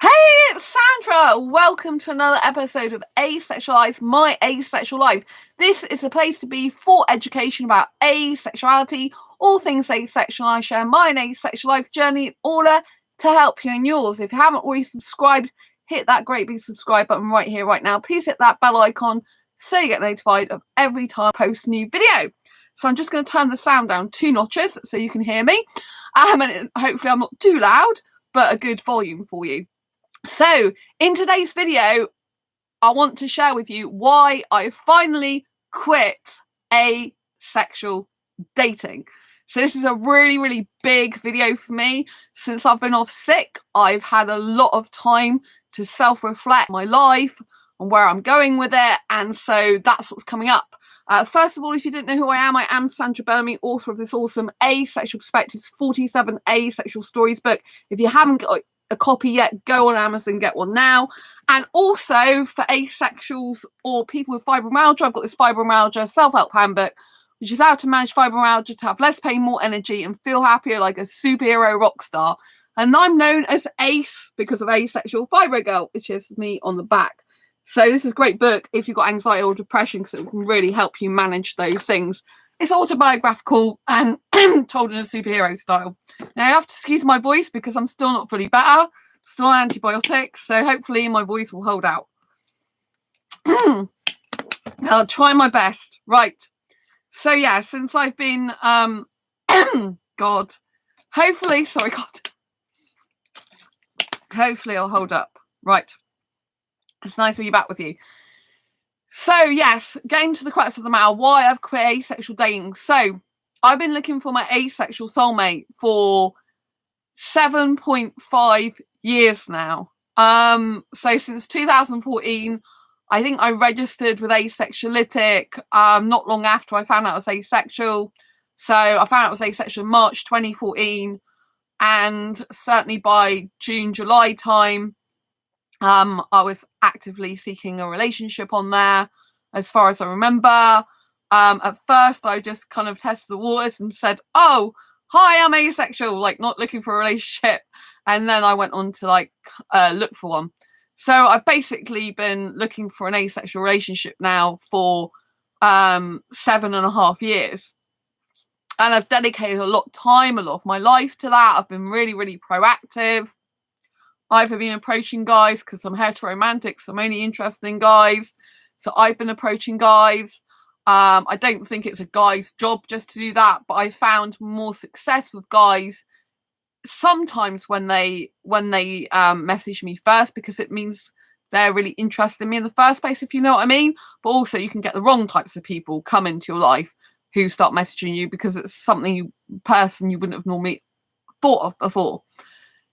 Hey, it's Sandra! Welcome to another episode of Asexualise, my asexual life. This is a place to be for education about asexuality, all things asexual. I share my asexual life journey in order to help you in yours. If you haven't already subscribed, hit that great big subscribe button right here, right now. Please hit that bell icon so you get notified of every time I post a new video. So I'm just going to turn the sound down 2 notches so you can hear me. And hopefully I'm not too loud, but a good volume for you. So in today's video, I want to share with you why I finally quit asexual dating. So this is a really big video for me. Since I've been off sick, I've had a lot of time to self-reflect my life and where I'm going with it. And so that's what's coming up. First of all, if you didn't know who I am Sandra Bellamy, author of this awesome Asexual Perspectives 47 Asexual Stories book. If you haven't got a copy yet, go on Amazon, get one now. And also for asexuals or people with fibromyalgia, I've got this fibromyalgia self-help handbook, which is how to manage fibromyalgia to have less pain, more energy, and feel happier like a superhero rock star. And I'm known as Ace because of Asexual Fibro Girl, which is me on the back. So this is a great book if you've got anxiety or depression, because it can really help you manage those things. It's autobiographical and told in a superhero style. Now, you have to excuse my voice because I'm still not fully better. Still on antibiotics, so hopefully my voice will hold out. I'll try my best. Right. So, yeah, since I've been... God. Hopefully I'll hold up. Right. It's nice to be back with you. So, yes, getting to the crux of the matter, why I've quit asexual dating. So, I've been looking for my asexual soulmate for 7.5 years now. So since 2014, I think I registered with Asexuality not long after I found out I was asexual. So I found out I was asexual in March 2014, and certainly by June, July time, I was actively seeking a relationship on there, as far as I remember. At first, I just kind of tested the waters and said, oh, hi, I'm asexual, like not looking for a relationship. And then I went on to look for one. So I've basically been looking for an asexual relationship now for 7.5 years. And I've dedicated a lot of time, a lot of my life to that. I've been really proactive. I've been approaching guys because I'm heteromantic, so I'm only interested in guys. So I've been approaching guys. I don't think it's a guy's job just to do that, but I found more success with guys sometimes when they message me first, because it means they're really interested in me in the first place, if you know what I mean. But also you can get the wrong types of people come into your life who start messaging you because it's something person you wouldn't have normally thought of before.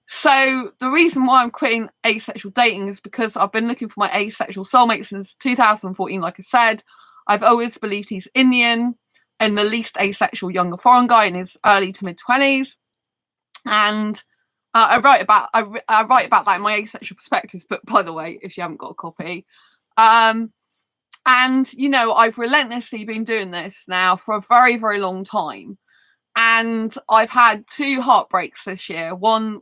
So the reason why I'm quitting asexual dating is because I've been looking for my asexual soulmate since 2014. Like I said, I've always believed he's Indian and the least asexual younger foreign guy in his early to mid 20s. And I write about that in my Asexual Perspectives book, by the way, if you haven't got a copy. And, you know, I've relentlessly been doing this now for a very long time. And I've had 2 heartbreaks this year. One,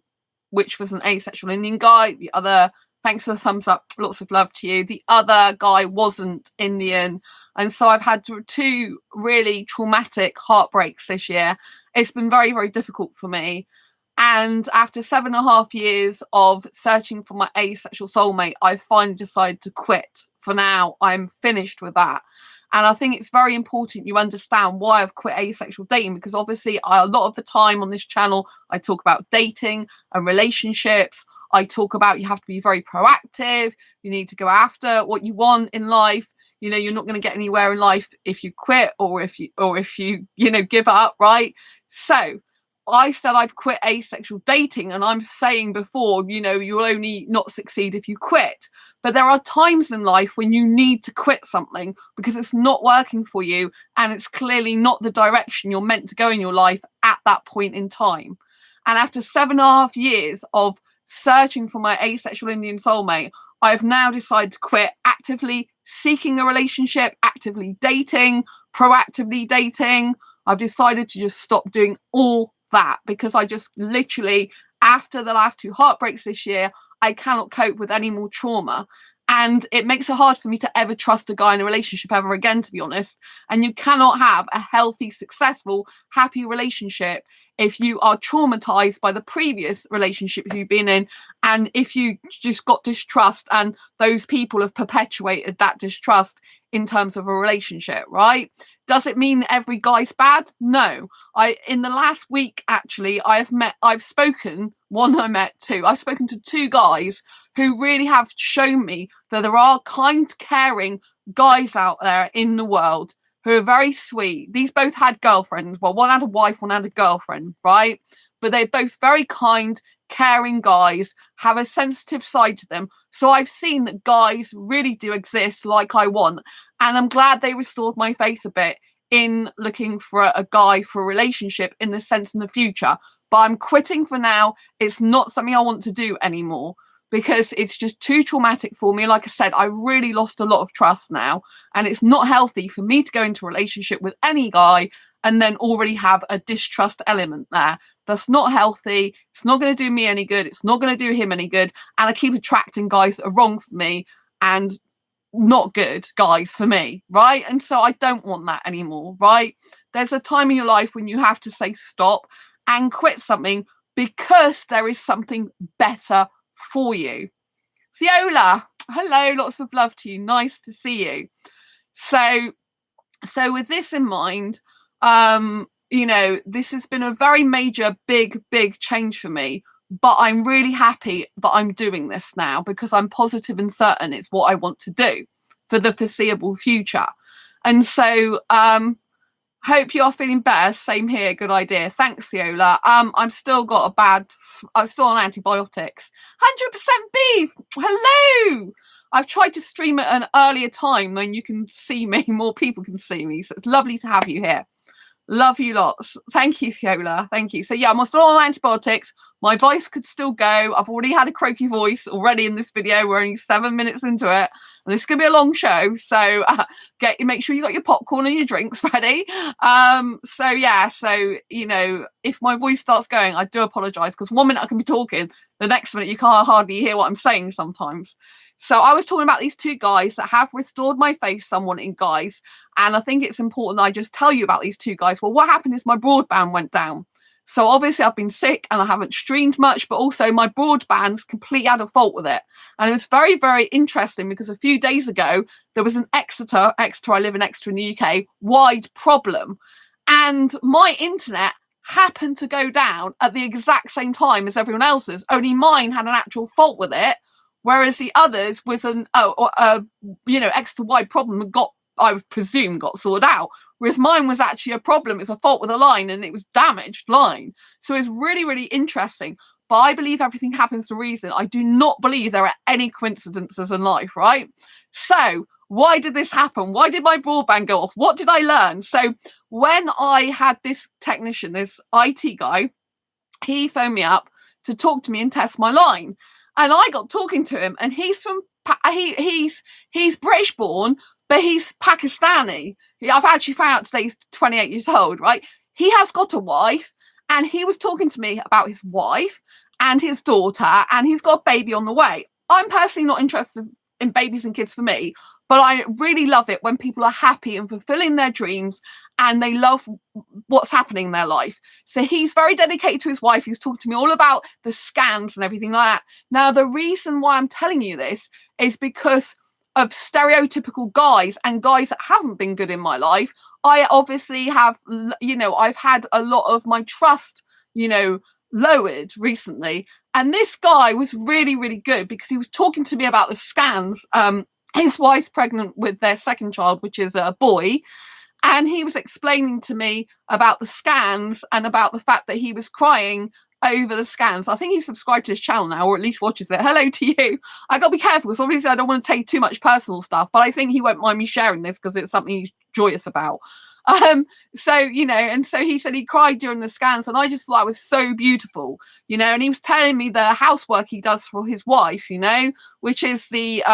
which was an asexual Indian guy. The other, thanks for the thumbs up, lots of love to you. The other guy wasn't Indian. And so I've had 2 really traumatic heartbreaks this year. It's been very difficult for me. And after 7.5 years of searching for my asexual soulmate, I finally decided to quit. For now, I'm finished with that. And I think it's very important you understand why I've quit asexual dating, because obviously a lot of the time on this channel, I talk about dating and relationships. I talk about you have to be very proactive. You need to go after what you want in life. You know, you're not going to get anywhere in life if you quit or if you give up, right? So I said I've quit asexual dating, and I'm saying before, you know, you'll only not succeed if you quit. But there are times in life when you need to quit something because it's not working for you and it's clearly not the direction you're meant to go in your life at that point in time. And after 7.5 years of searching for my asexual Indian soulmate, I've now decided to quit, actively seeking a relationship, actively dating, proactively dating. I've decided to just stop doing all that because I just literally, after the last 2 heartbreaks this year, I cannot cope with any more trauma. And it makes it hard for me to ever trust a guy in a relationship ever again, to be honest. And you cannot have a healthy, successful, happy relationship if you are traumatized by the previous relationships you've been in. And if you just got distrust and those people have perpetuated that distrust in terms of a relationship, right? Does it mean every guy's bad? No. In the last week, actually, I've spoken to two guys who really have shown me that there are kind, caring guys out there in the world who are very sweet. These both had girlfriends. Well, one had a wife, one had a girlfriend, right? But they're both very kind, caring guys, have a sensitive side to them. So I've seen that guys really do exist like I want. And I'm glad they restored my faith a bit in looking for a guy for a relationship in the sense in the future. But I'm quitting for now. It's not something I want to do anymore because it's just too traumatic for me. Like I said, I really lost a lot of trust now, and it's not healthy for me to go into a relationship with any guy and then already have a distrust element there. That's not healthy. It's not going to do me any good. It's not going to do him any good. And I keep attracting guys that are wrong for me and not good guys for me, right? And so I don't want that anymore, right? There's a time in your life when you have to say stop and quit something because there is something better for you. Viola, hello, lots of love to you. Nice to see you. So with this in mind, this has been a very major, big change for me. But I'm really happy that I'm doing this now because I'm positive and certain it's what I want to do for the foreseeable future. And so hope you are feeling better. Same here. Good idea. Thanks, Viola. I'm still I'm still on antibiotics. 100% beef. Hello. I've tried to stream at an earlier time when you can see me, more people can see me. So it's lovely to have you here. Love you lots. Thank you, Viola. Thank you. So yeah, I'm still on antibiotics. My voice could still go. I've already had a croaky voice already in this video. We're only 7 minutes into it. And this is going to be a long show. So make sure you got your popcorn and your drinks ready. If my voice starts going, I do apologize because 1 minute I can be talking. The next minute you can't hardly hear what I'm saying sometimes. So I was talking about these two guys that have restored my faith somewhat in guys. And I think it's important that I just tell you about these two guys. Well, what happened is my broadband went down. So obviously I've been sick and I haven't streamed much, but also my broadband's completely out of fault with it. And it was very, very interesting because a few days ago, there was an Exeter, I live in Exeter in the UK, wide problem. And my internet happened to go down at the exact same time as everyone else's, only mine had an actual fault with it. Whereas the others was extra wide problem I presume got sorted out. Whereas mine was actually a problem. It's a fault with a line and it was damaged line. So it's really, really interesting. But I believe everything happens for a reason. I do not believe there are any coincidences in life, right? So why did this happen? Why did my broadband go off? What did I learn? So when I had this technician, this IT guy, he phoned me up to talk to me and test my line. And I got talking to him, and he's British born, but he's Pakistani. I've actually found out today he's 28 years old, right? He has got a wife, and he was talking to me about his wife and his daughter, and he's got a baby on the way. I'm personally not interested in babies and kids for me, but I really love it when people are happy and fulfilling their dreams and they love what's happening in their life. So he's very dedicated to his wife. He was talking to me all about the scans and everything like that. Now, the reason why I'm telling you this is because of stereotypical guys and guys that haven't been good in my life. I obviously have, I've had a lot of my trust, lowered recently. And this guy was really, really good because he was talking to me about the scans. His wife's pregnant with their second child, which is a boy. And he was explaining to me about the scans and about the fact that he was crying over the scans. I think he's subscribed to his channel now, or at least watches it. Hello to you. I got to be careful because obviously I don't want to take too much personal stuff, but I think he won't mind me sharing this because it's something he's joyous about. So, and so he said he cried during the scans, and I just thought it was so beautiful, and he was telling me the housework he does for his wife, which is the,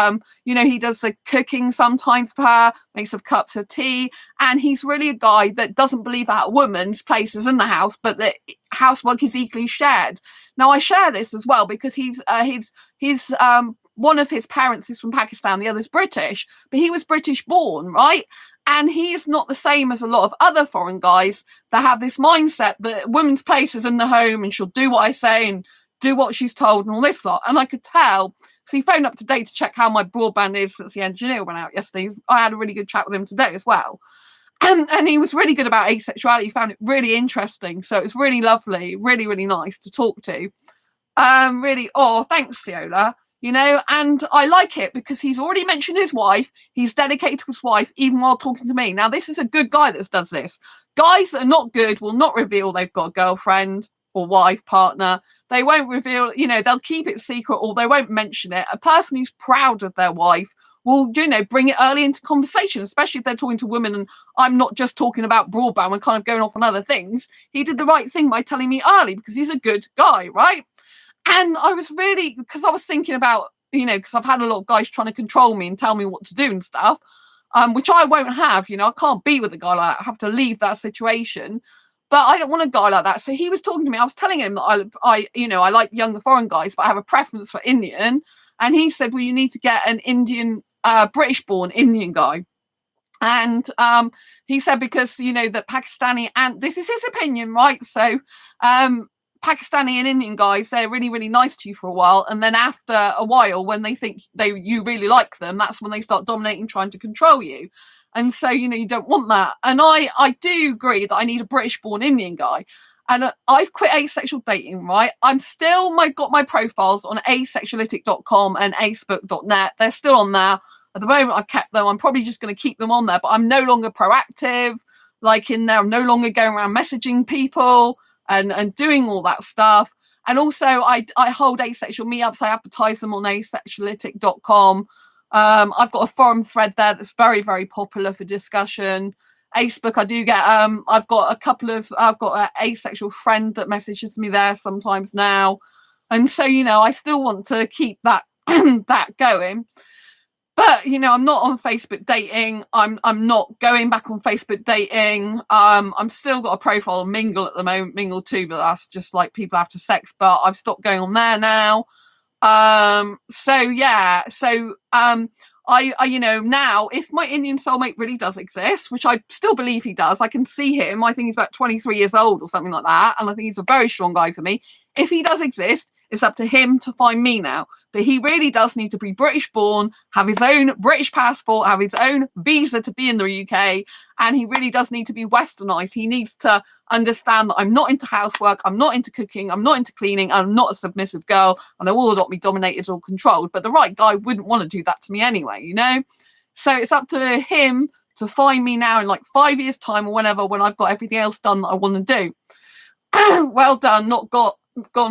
he does the cooking sometimes for her, makes up cups of tea, and he's really a guy that doesn't believe that a woman's place is in the house, but that housework is equally shared. Now, I share this as well because he's one of his parents is from Pakistan, the other's British, but he was British born, right? And he's not the same as a lot of other foreign guys that have this mindset that a woman's place is in the home and she'll do what I say and do what she's told and all this lot. And I could tell, so he phoned up today to check how my broadband is since the engineer went out yesterday. I had a really good chat with him today as well. And he was really good about asexuality. He found it really interesting. So it was really lovely, really, really nice to talk to. Thanks, Fiola. And I like it because he's already mentioned his wife. He's dedicated to his wife, even while talking to me. Now, this is a good guy that does this. Guys that are not good will not reveal they've got a girlfriend or wife, partner. They won't reveal, they'll keep it secret or they won't mention it. A person who's proud of their wife will, bring it early into conversation, especially if they're talking to women. And I'm not just talking about broadband, we're kind of going off on other things. He did the right thing by telling me early because he's a good guy, right? And I was really, because I was thinking about, because I've had a lot of guys trying to control me and tell me what to do and stuff, which I won't have, I can't be with a guy like that. I have to leave that situation. But I don't want a guy like that. So he was talking to me. I was telling him that I like younger foreign guys, but I have a preference for Indian. And he said, well, you need to get an Indian, British-born Indian guy. And he said, because, that Pakistani, and this is his opinion, right? So Pakistani and Indian guys, they're really, really nice to you for a while. And then after a while, when they think you really like them, that's when they start dominating, trying to control you. And so, you don't want that. And I do agree that I need a British-born Indian guy. And I've quit asexual dating, right? I'm still got my profiles on asexualitic.com and acebook.net. They're still on there. At the moment, I've kept them. I'm probably just going to keep them on there. But I'm no longer proactive, in there. I'm no longer going around messaging people and doing all that stuff. And also, I hold asexual meetups. I advertise them on asexualitic.com. I've got a forum thread there that's very, very popular for discussion. Facebook, I do get, I've got an asexual friend that messages me there sometimes now. And so, I still want to keep that, that going. But, I'm not on Facebook dating. I'm not going back on Facebook dating. I'm still got a profile on Mingle at the moment, Mingle too, but that's just like people after sex, but I've stopped going on there now. I now, if my Indian soulmate really does exist, which I still believe he does, I can see him. I think he's about 23 years old or something like that. And I think he's a very strong guy for me. If he does exist, it's up to him to find me now. But he really does need to be British born, have his own British passport, have his own visa to be in the UK. And he really does need to be westernized. He needs to understand that I'm not into housework, I'm not into cooking, I'm not into cleaning, I'm not a submissive girl, and I will not be dominated or controlled. But the right guy wouldn't want to do that to me anyway, So it's up to him to find me now in 5 years' time or whenever, when I've got everything else done that I want to do. Well done, not gone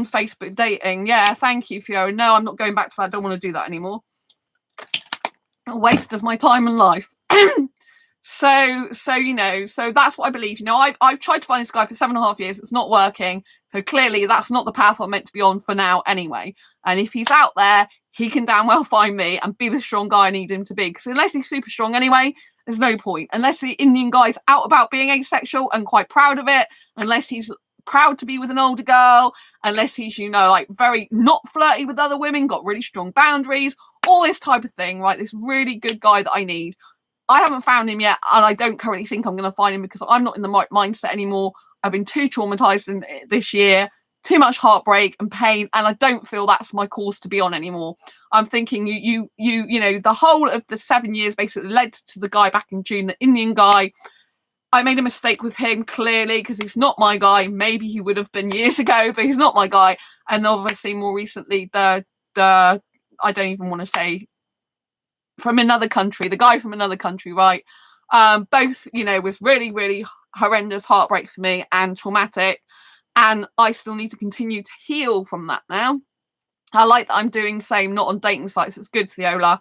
Facebook dating. Yeah, thank you, Fiona. No, I'm not going back to that. I don't want to do that anymore. A waste of my time and life. So that's what I believe. I've tried to find this guy for 7.5 years. It's not working. So clearly that's not the path I'm meant to be on for now anyway. And if he's out there, he can damn well find me and be the strong guy I need him to be. Because unless he's super strong anyway, there's no point. Unless the Indian guy's out about being asexual and quite proud of it, unless he's proud to be with an older girl, unless he's very not flirty with other women, got really strong boundaries, all this type of thing, right? This really good guy that I need. I haven't found him yet, and I don't currently think I'm going to find him because I'm not in the right mindset anymore. I've been too traumatized this year, too much heartbreak and pain, and I don't feel that's my course to be on anymore. I'm thinking the whole of the 7 years basically led to the guy back in June, the Indian guy. I made a mistake with him, clearly, because he's not my guy. Maybe he would have been years ago, but he's not my guy. And obviously, more recently, the I don't even want to say, from another country, the guy from another country, right? Both, was really, really horrendous heartbreak for me and traumatic. And I still need to continue to heal from that now. I like that I'm doing the same, not on dating sites. It's good, Fiola.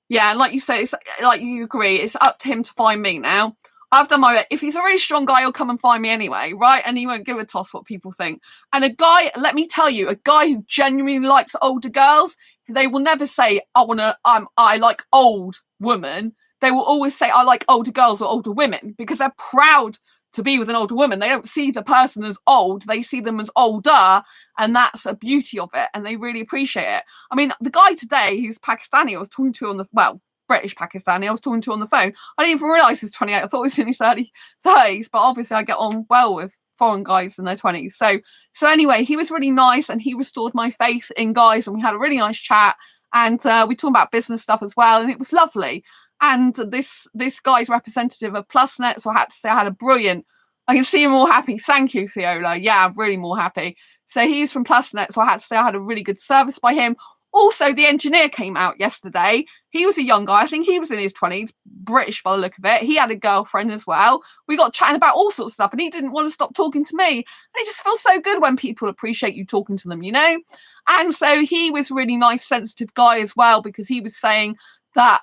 Yeah, like you say, it's like you agree, it's up to him to find me now. I've done my bit. If he's a really strong guy, he'll come and find me anyway, right? And he won't give a toss what people think. And a guy, let me tell you, a guy who genuinely likes older girls, they will never say, I like old women. They will always say, I like older girls or older women, because they're proud to be with an older woman. They don't see the person as old, they see them as older, and that's a beauty of it, and they really appreciate it. I mean, the guy today who's Pakistani, I was talking to on the, well, British Pakistani, I was talking to on the phone. I didn't even realise he was 28. I thought he was in his early 30s, but obviously I get on well with foreign guys in their 20s. So anyway, he was really nice, and he restored my faith in guys, and we had a really nice chat, and we talked about business stuff as well, and it was lovely. And this guy's representative of PlusNet, so I had to say I had a brilliant, I can see him all happy. Thank you, Fiola. Yeah, I'm really more happy. So he's from PlusNet, so I had to say I had a really good service by him. Also, the engineer came out yesterday. He was a young guy. I think he was in his 20s, British by the look of it. He had a girlfriend as well. We got chatting about all sorts of stuff, and he didn't want to stop talking to me. And it just feels so good when people appreciate you talking to them, you know? And so he was a really nice, sensitive guy as well, because he was saying that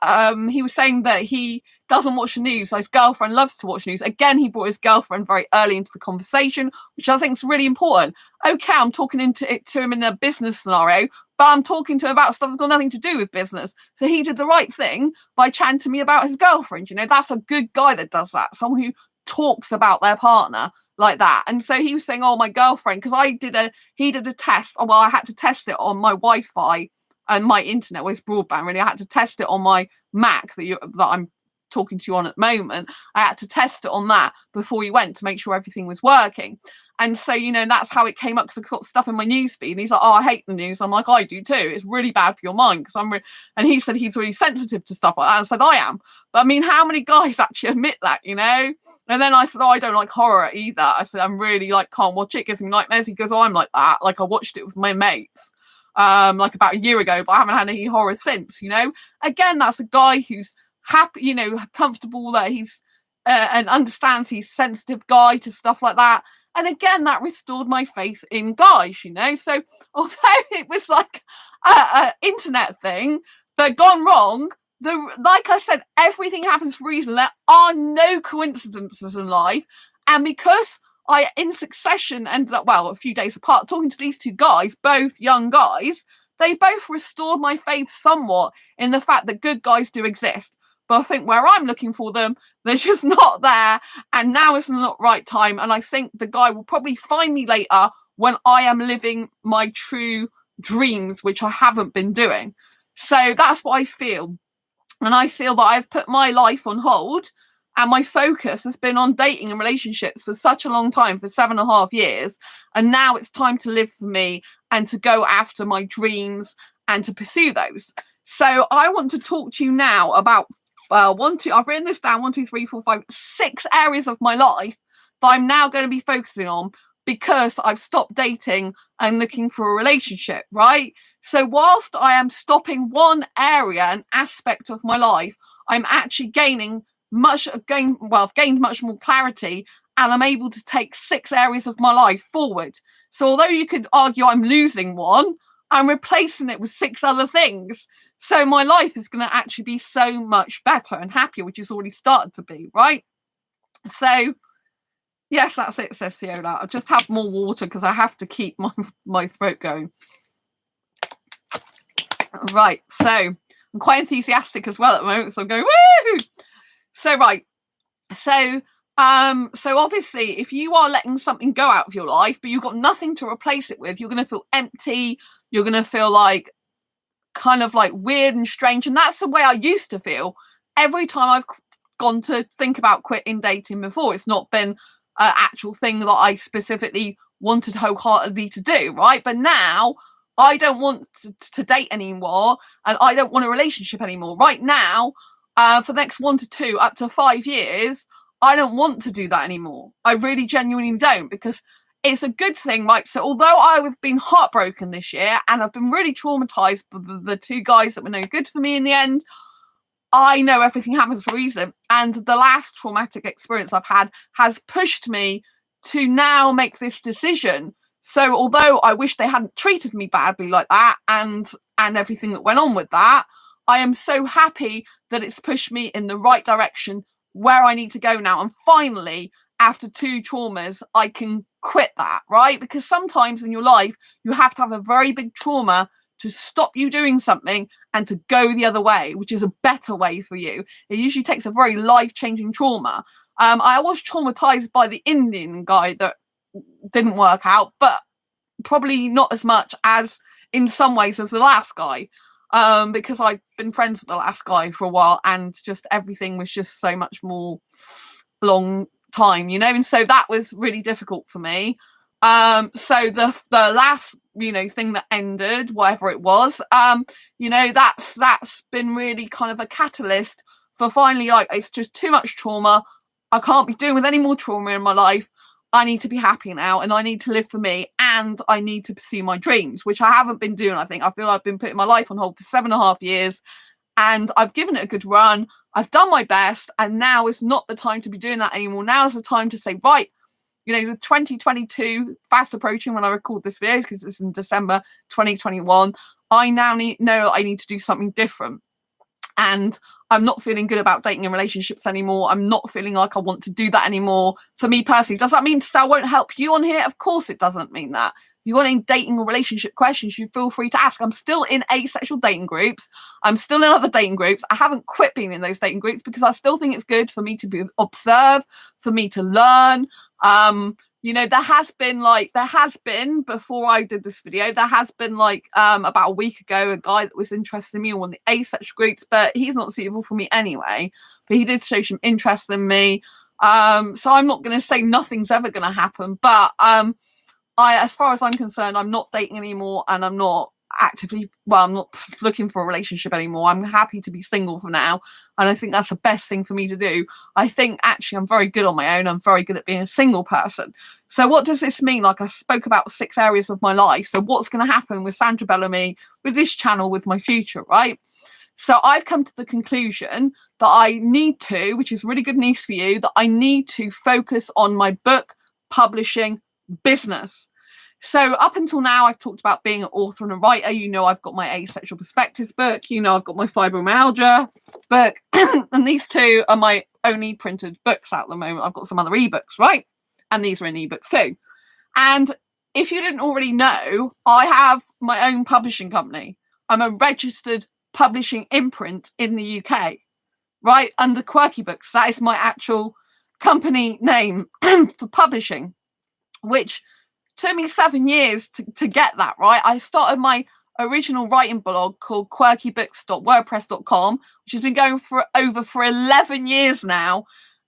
he doesn't watch the news. So his girlfriend loves to watch news. Again, he brought his girlfriend very early into the conversation, which I think is really important. Okay, I'm talking to him in a business scenario, but I'm talking to him about stuff that's got nothing to do with business. So he did the right thing by chatting to me about his girlfriend. You know, that's a good guy that does that. Someone who talks about their partner like that. And so he was saying, oh, my girlfriend, because he did a test. Well, I had to test it on my Wi-Fi and my internet, well, it's broadband really. I had to test it on my Mac that I'm talking to you on at the moment. I had to test it on that before we went to make sure everything was working. And so, you know, that's how it came up, because I've got stuff in my news feed. And he's like, oh, I hate the news. I'm like, I do too. It's really bad for your mind. And he said he's really sensitive to stuff like that. I said, I am. But I mean, how many guys actually admit that, you know? And then I said, oh, I don't like horror either. I said, I'm really like, can't watch it. It gives me nightmares. He goes, oh, I'm like that. Like, I watched it with my mates. Like about a year ago, but I haven't had any horror since, you know. Again, that's a guy who's happy, you know, comfortable, that he's and understands he's a sensitive guy to stuff like that. And again, that restored my faith in guys, you know. So although it was like a internet thing that gone wrong, like I said, everything happens for a reason. There are no coincidences in life, and because I, in succession, ended up, well, a few days apart, talking to these two guys, both young guys. They both restored my faith somewhat in the fact that good guys do exist. But I think where I'm looking for them, they're just not there. And now is not the right time. And I think the guy will probably find me later when I am living my true dreams, which I haven't been doing. So that's what I feel. And I feel that I've put my life on hold, and my focus has been on dating and relationships for such a long time, for 7.5 years. And now it's time to live for me and to go after my dreams and to pursue those. So I want to talk to you now about I've written this down, 1, 2, 3, 4, 5, 6 areas of my life that I'm now going to be focusing on, because I've stopped dating and looking for a relationship, right? So whilst I am stopping one area, an aspect of my life, I'm actually gained much more clarity, and I'm able to take 6 areas of my life forward. So although you could argue I'm losing one, I'm replacing it with 6 other things. So my life is going to actually be so much better and happier, which is already started to be, right? So yes, that's it, says Fiona. I'll just have more water because I have to keep my throat going. Right, so I'm quite enthusiastic as well at the moment, so I'm going, woo! So right, so obviously, if you are letting something go out of your life, but you've got nothing to replace it with, you're going to feel empty. You're going to feel like kind of like weird and strange, and that's the way I used to feel every time I've gone to think about quitting dating before. It's not been an actual thing that I specifically wanted wholeheartedly to do, right? But now I don't want to date anymore, and I don't want a relationship anymore. Right now, for the next 1 to 2 up to 5 years, I don't want to do that anymore. I really genuinely don't, because it's a good thing, right? So although I've been heartbroken this year and I've been really traumatized by the 2 guys that were no good for me in the end, I know everything happens for a reason. And the last traumatic experience I've had has pushed me to now make this decision. So although I wish they hadn't treated me badly like that and everything that went on with that, I am so happy that it's pushed me in the right direction where I need to go now. And finally, after 2 traumas, I can quit that, right? Because sometimes in your life, you have to have a very big trauma to stop you doing something and to go the other way, which is a better way for you. It usually takes a very life-changing trauma. I was traumatized by the Indian guy that didn't work out, but probably not as much as in some ways as the last guy, because I've been friends with the last guy for a while, and just everything was just so much more long time, you know, and so that was really difficult for me. So the last, you know, thing that ended, whatever it was, you know, that's been really kind of a catalyst for finally, like, it's just too much trauma. I can't be doing with any more trauma in my life. I need to be happy now, and I need to live for me, and I need to pursue my dreams, which I haven't been doing. I feel I've been putting my life on hold for 7.5 years, and I've given it a good run. I've done my best, and now is not the time to be doing that anymore. Now is the time to say, right, you know, with 2022 fast approaching when I record this video, because it's in December 2021, I now know I need to do something different. And I'm not feeling good about dating and relationships anymore. I'm not feeling like I want to do that anymore. For me personally, does that mean I won't help you on here? Of course it doesn't mean that. If you've got any dating or relationship questions, you feel free to ask. I'm still in asexual dating groups. I'm still in other dating groups. I haven't quit being in those dating groups because I still think it's good for me to observe, for me to learn. You know, there has been before I did this video, there has been like about a week ago, a guy that was interested in me on one of the asexual groups, but he's not suitable for me anyway. But he did show some interest in me. So I'm not going to say nothing's ever going to happen, but as far as I'm concerned, I'm not dating anymore, and I'm not I'm not looking for a relationship anymore. I'm happy to be single for now, and I think that's the best thing for me to do. I think actually I'm very good on my own. I'm very good at being a single person. So what does this mean? Like, I spoke about 6 areas of my life. So what's going to happen with Sandra Bellamy, with this channel, with my future, right? So I've come to the conclusion that I need to, which is really good news for you, that I need to focus on my book publishing business. So up until now, I've talked about being an author and a writer. You know, I've got my Asexual Perspectives book. You know, I've got my fibromyalgia book. And these 2 are my only printed books at the moment. I've got some other ebooks, right? And these are in ebooks too. And if you didn't already know, I have my own publishing company. I'm a registered publishing imprint in the UK, right? Under Quirky Books. That is my actual company name for publishing, which took me 7 years to get that, right? I started my original writing blog called quirkybooks.wordpress.com, which has been going for 11 years now.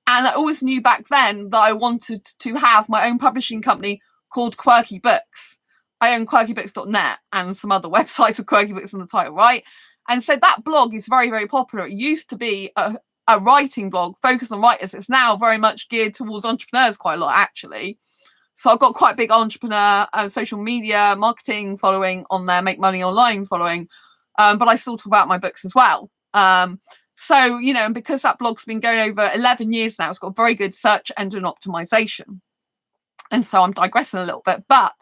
And I always knew back then that I wanted to have my own publishing company called Quirky Books. I own quirkybooks.net and some other websites with Quirky Books in the title, right? And so that blog is very, very popular. It used to be a writing blog focused on writers. It's now very much geared towards entrepreneurs quite a lot, actually. So I've got quite a big entrepreneur, social media, marketing following on there, make money online following. But I still talk about my books as well. So, you know, and because that blog's been going over 11 years now, it's got very good search engine optimization. And so I'm digressing a little bit. But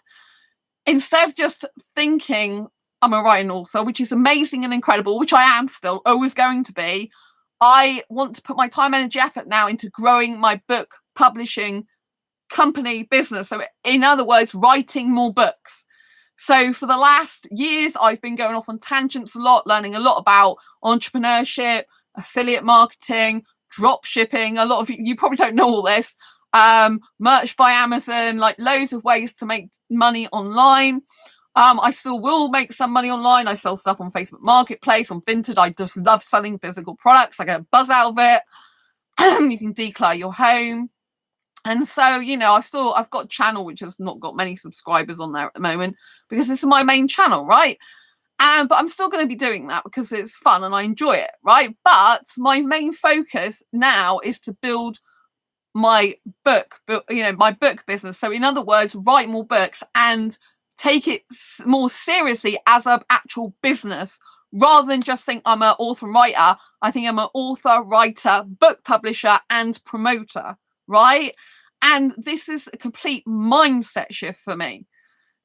instead of just thinking I'm a writing author, which is amazing and incredible, which I am still always going to be, I want to put my time, energy, effort now into growing my book publishing company business. So in other words, writing more books. So for the last years, I've been going off on tangents a lot, learning a lot about entrepreneurship, affiliate marketing, drop shipping. A lot of you probably don't know all this. Merch by Amazon, like loads of ways to make money online. I still will make some money online. I sell stuff on Facebook Marketplace, on Vinted. I just love selling physical products. I get a buzz out of it. You can declare your home. And so, you know, I've got a channel which has not got many subscribers on there at the moment because this is my main channel, right? But I'm still going to be doing that because it's fun and I enjoy it, right? But my main focus now is to build my book, my book business. So in other words, write more books and take it more seriously as an actual business rather than just think I'm an author and writer. I think I'm an author, writer, book publisher and promoter, right? And this is a complete mindset shift for me.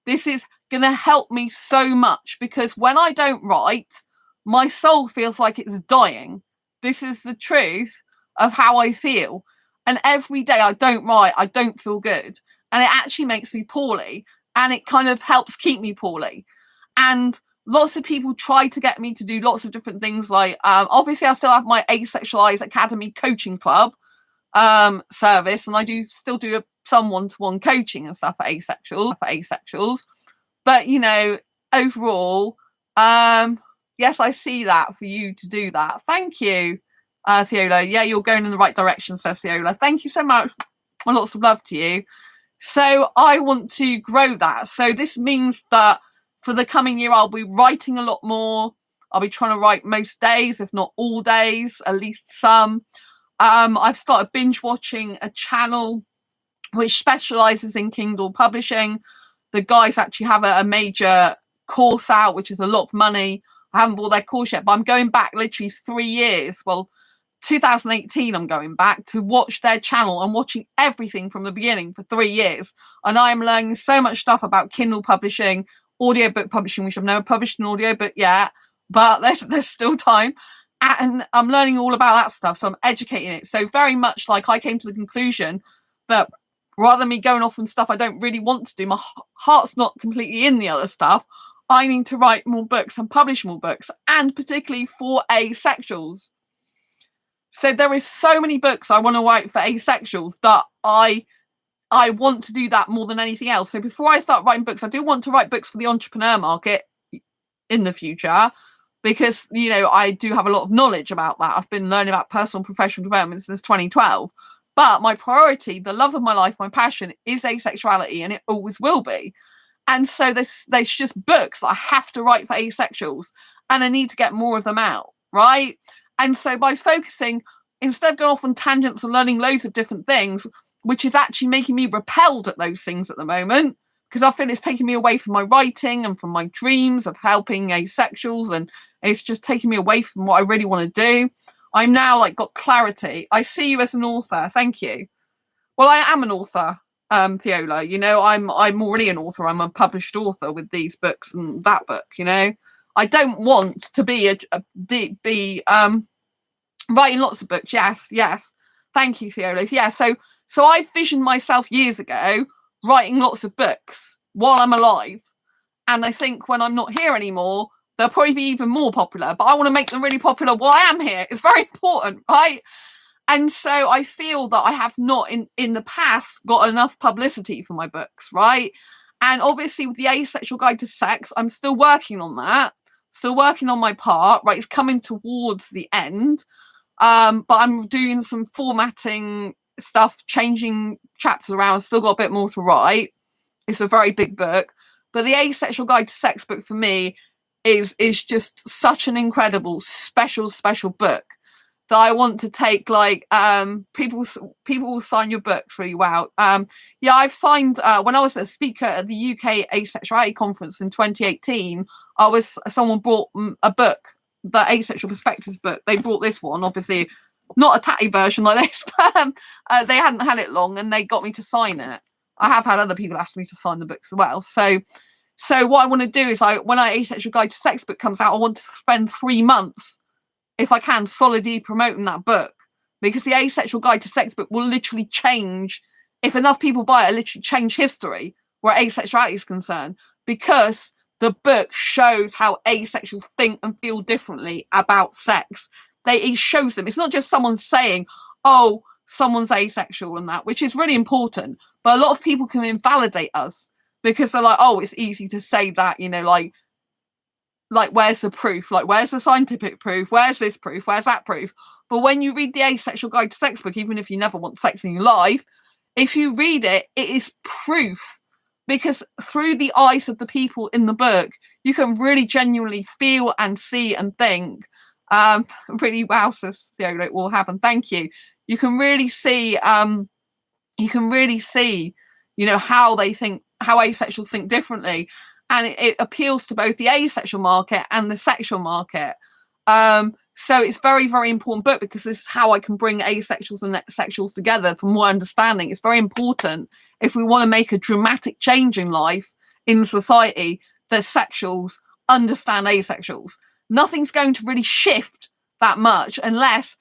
This is going to help me so much because when I don't write, my soul feels like it's dying. This is the truth of how I feel. And every day I don't write, I don't feel good. And it actually makes me poorly. And it kind of helps keep me poorly. And lots of people try to get me to do lots of different things. Like, obviously I still have my Asexualise Academy coaching club service. And I still do some one-to-one coaching and stuff for asexuals. But, you know, overall, yes, I see that for you to do that. Thank you, Theola. Yeah, you're going in the right direction, says Theola. Thank you so much. Lots of love to you. So I want to grow that. So this means that for the coming year, I'll be writing a lot more. I'll be trying to write most days, if not all days, at least some. I've started binge watching a channel which specializes in Kindle publishing. The guys actually have a major course out, which is a lot of money. I haven't bought their course yet, but I'm going back literally 3 years. Well, 2018, I'm going back to watch their channel and watching everything from the beginning for 3 years. And I am learning so much stuff about Kindle publishing, audiobook publishing, which I've never published an audiobook yet, but there's still time. And I'm learning all about that stuff. So I'm educating it. So very much like I came to the conclusion that rather than me going off on stuff I don't really want to do, my heart's not completely in the other stuff. I need to write more books and publish more books, and particularly for asexuals. So there is so many books I want to write for asexuals that I want to do that more than anything else. So before I start writing books, I do want to write books for the entrepreneur market in the future, because, you know, I do have a lot of knowledge about that. I've been learning about personal and professional development since 2012. But my priority, the love of my life, my passion is asexuality, and it always will be. And so there's just books that I have to write for asexuals, and I need to get more of them out, right? And so by focusing, instead of going off on tangents and learning loads of different things, which is actually making me repelled at those things at the moment, because I feel it's taking me away from my writing and from my dreams of helping asexuals, and it's just taking me away from what I really want to do. I'm now got clarity. I see you as an author. Thank you. Well, I am an author, Theola. You know, I'm already an author. I'm a published author with these books and that book. You know, I don't want to be writing lots of books. Yes. Thank you, Theola. Yeah. So I visioned myself years ago writing lots of books while I'm alive, and I think when I'm not here anymore, they'll probably be even more popular, but I want to make them really popular while I am here. It's very important, right? And so I feel that I have not in the past got enough publicity for my books, right? And obviously with the Asexual Guide to Sex, I'm still working on that, still working on my part, right? It's coming towards the end. But I'm doing some formatting stuff, changing chapters around, still got a bit more to write. It's a very big book. But the Asexual Guide to Sex book for me is just such an incredible, special book that I want to take. People will sign your books really well. Yeah, I've signed when I was a speaker at the UK Asexuality conference in 2018. Someone brought a book, the Asexual Perspectives book. They brought this one, obviously not a tatty version like this, but they hadn't had it long, and they got me to sign it. I have had other people ask me to sign the books as well. So what I want to do is, when our Asexual Guide to Sex book comes out, I want to spend 3 months, if I can, solidly promoting that book, because the Asexual Guide to Sex book will literally change, if enough people buy it, literally change history where asexuality is concerned, because the book shows how asexuals think and feel differently about sex. It shows them. It's not just someone saying, oh, someone's asexual and that, which is really important. But a lot of people can invalidate us because they're like, oh, it's easy to say that, you know, like where's the proof? Like, where's the scientific proof? Where's this proof? Where's that proof? But when you read the Asexual Guide to Sex book, even if you never want sex in your life, if you read it, it is proof, because through the eyes of the people in the book, you can really genuinely feel and see and think. Really, wow, says Theola, it will happen. Thank you. You can really see, you know, how they think, how asexuals think differently. And it appeals to both the asexual market and the sexual market. So it's very, very important book, because this is how I can bring asexuals and sexuals together for more understanding. It's very important if we want to make a dramatic change in life, in society, that sexuals understand asexuals. Nothing's going to really shift that much unless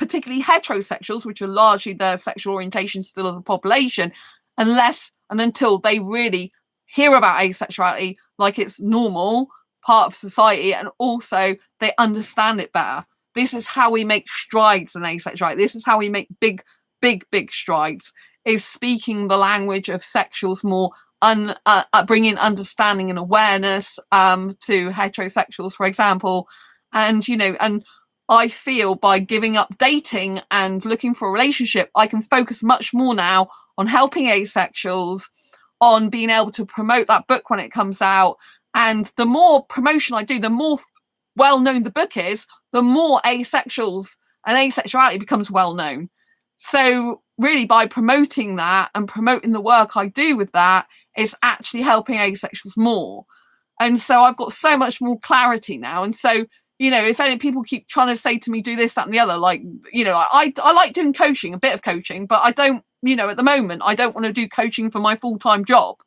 particularly heterosexuals, which are largely the sexual orientation still of the population, unless and until they really hear about asexuality like it's normal part of society, and also they understand it better. This is how we make strides in asexuality. This is how we make big strides, is speaking the language of sexuals more, bringing understanding and awareness to heterosexuals, for example. And and I feel by giving up dating and looking for a relationship, I can focus much more now on helping asexuals, on being able to promote that book when it comes out. And the more promotion I do, the more well known the book is, the more asexuals and asexuality becomes well known. So really, by promoting that and promoting the work I do with that, it's actually helping asexuals more. And so I've got so much more clarity now. And so, if any people keep trying to say to me, do this, that, and the other, like, I like doing coaching, a bit of coaching, but I don't, at the moment, I don't want to do coaching for my full-time job,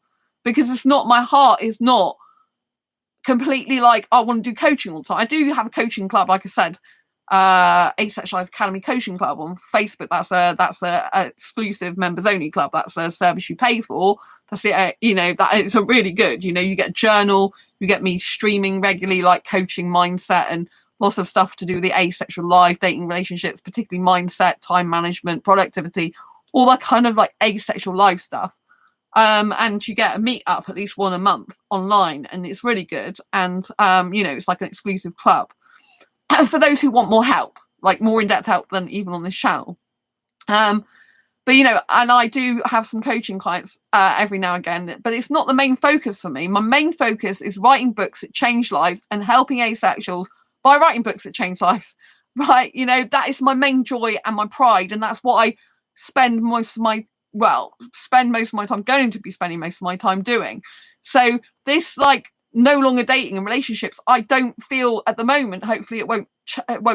because it's not, my heart is not completely like, I want to do coaching all the time. I do have a coaching club, like I said, Asexualise Academy Coaching Club on Facebook. That's a exclusive members only club. That's a service you pay for. That's it. That it's a really good. You get a journal. You get me streaming regularly, like coaching, mindset, and lots of stuff to do with the asexual life, dating, relationships, particularly mindset, time management, productivity, all that kind of like asexual life stuff. And you get a meet up at least one a month online, and it's really good. And it's like an exclusive club for those who want more help, like more in-depth help than even on this channel. But and I do have some coaching clients every now and again, but it's not the main focus for me. My main focus is writing books that change lives and helping asexuals by writing books that change lives. Right? That is my main joy and my pride, and that's what I spend most of my time going to be spending most of my time doing. So this, like, no longer dating and relationships, I don't feel at the moment, hopefully it won't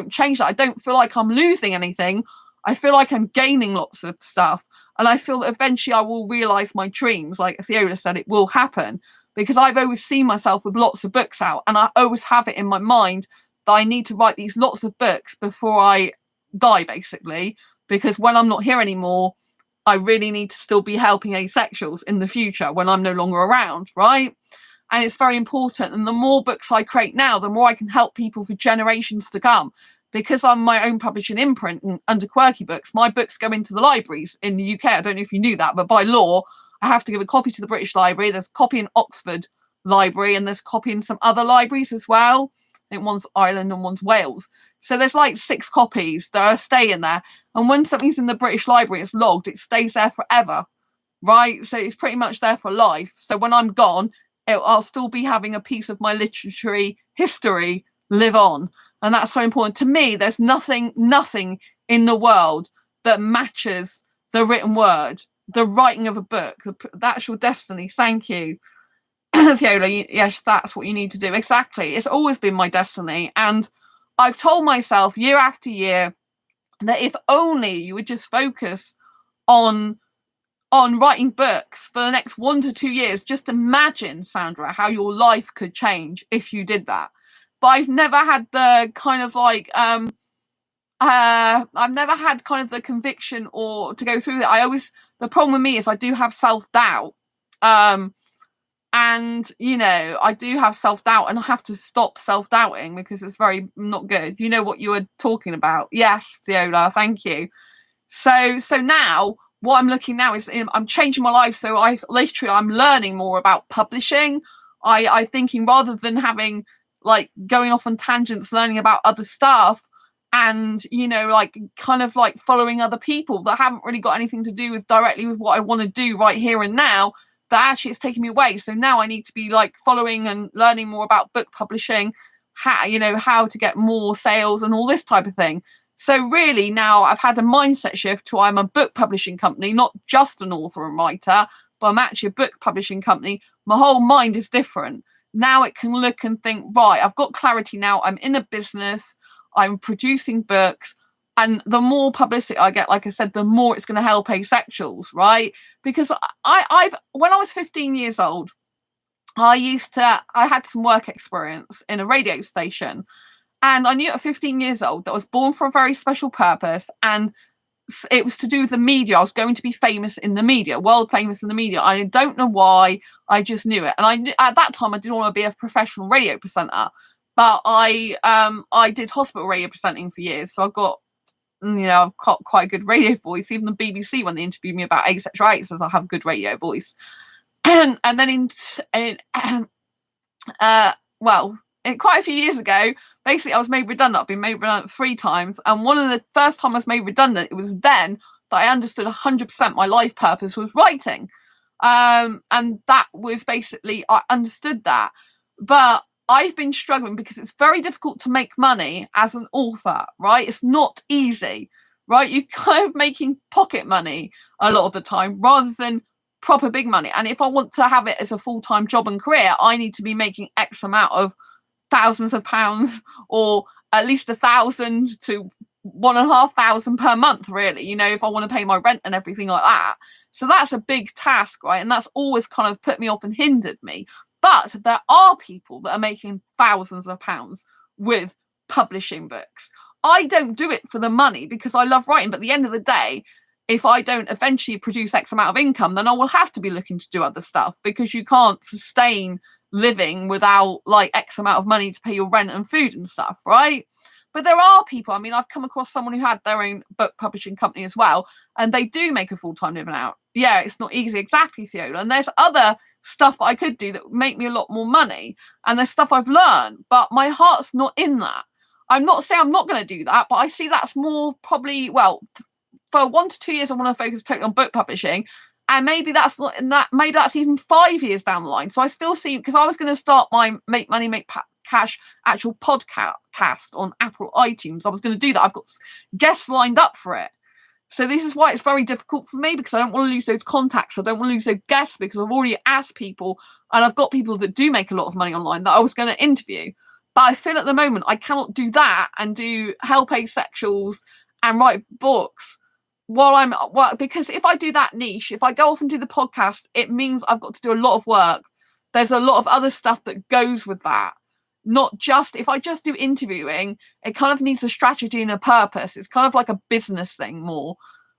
change that, I don't feel like I'm losing anything. I feel like I'm gaining lots of stuff, and I feel that eventually I will realize my dreams. Like Theola said, it will happen, because I've always seen myself with lots of books out, and I always have it in my mind that I need to write these lots of books before I die, basically, because when I'm not here anymore, I really need to still be helping asexuals in the future when I'm no longer around, right? And it's very important. And the more books I create now, the more I can help people for generations to come. Because I'm my own publishing imprint and under Quirky Books, my books go into the libraries in the UK. I don't know if you knew that, but by law, I have to give a copy to the British Library. There's a copy in Oxford Library, and there's a copy in some other libraries as well. I think one's Ireland and one's Wales. So there's like 6 copies that are staying there. And when something's in the British Library, it's logged, it stays there forever, right? So it's pretty much there for life. So when I'm gone, I'll still be having a piece of my literary history live on. And that's so important to me. There's nothing in the world that matches the written word, the writing of a book. That's your destiny. Thank you, Theola. Yes, that's what you need to do. Exactly. It's always been my destiny. And I've told myself year after year that if only you would just focus on writing books for the next 1 to 2 years, just imagine, Sandra, how your life could change if you did that. But I've never had the kind of like, I've never had kind of the conviction or to go through that. The problem with me is I do have self-doubt. And, I do have self-doubt, and I have to stop self-doubting because it's very not good. You know what you were talking about. Yes, Theola, thank you. So now, what I'm looking now is I'm changing my life. So I'm learning more about publishing. I'm thinking, rather than having like going off on tangents, learning about other stuff, and like kind of like following other people that haven't really got anything to do with directly with what I want to do right here and now, that actually it's taking me away. So now I need to be like following and learning more about book publishing, how to get more sales and all this type of thing. So really now I've had a mindset shift to I'm a book publishing company, not just an author and writer, but I'm actually a book publishing company. My whole mind is different. Now it can look and think, right, I've got clarity now. I'm in a business. I'm producing books. And the more publicity I get, like I said, the more it's going to help asexuals, right? Because when I was 15 years old, I had some work experience in a radio station. And I knew at 15 years old that I was born for a very special purpose, and it was to do with the media. I was going to be famous in the media, world famous in the media. I don't know why, I just knew it. And at that time, I didn't want to be a professional radio presenter, but I did hospital radio presenting for years, so I've got I've got quite a good radio voice. Even the BBC, when they interviewed me about asexuality, says I have a good radio voice. And then quite a few years ago, basically I was made redundant. I've been made redundant 3 times, and one of the first time I was made redundant, it was then that I understood 100% my life purpose was writing. And that was basically, I understood that. But I've been struggling because it's very difficult to make money as an author, right? It's not easy, right? You're kind of making pocket money a lot of the time rather than proper big money. And if I want to have it as a full-time job and career, I need to be making X amount of thousands of pounds, or at least 1,000 to 1,500 per month, really, if I want to pay my rent and everything like that. So that's a big task, right? And that's always kind of put me off and hindered me. But there are people that are making thousands of pounds with publishing books. I don't do it for the money because I love writing, but at the end of the day, if I don't eventually produce X amount of income, then I will have to be looking to do other stuff, because you can't sustain living without like X amount of money to pay your rent and food and stuff, right? But there are people, I've come across someone who had their own book publishing company as well, and they do make a full-time living out. Yeah, it's not easy, exactly, Theola. And there's other stuff that I could do that would make me a lot more money, and there's stuff I've learned, but my heart's not in that. I'm not saying I'm not going to do that, but I see that's more probably, for 1 to 2 years I want to focus totally on book publishing, and maybe that's not in that, maybe that's even 5 years down the line. So I still see, because I was going to start my Make Money Make Cash actual podcast on Apple iTunes. I was going to do that. I've got guests lined up for it. So this is why it's very difficult for me, because I don't want to lose those contacts. I don't want to lose those guests, because I've already asked people, and I've got people that do make a lot of money online that I was going to interview. But I feel at the moment I cannot do that and do help asexuals and write books because if I do that niche, if I go off and do the podcast, it means I've got to do a lot of work. There's a lot of other stuff that goes with that. Not just, if I just do interviewing, it kind of needs a strategy and a purpose. It's kind of like a business thing more.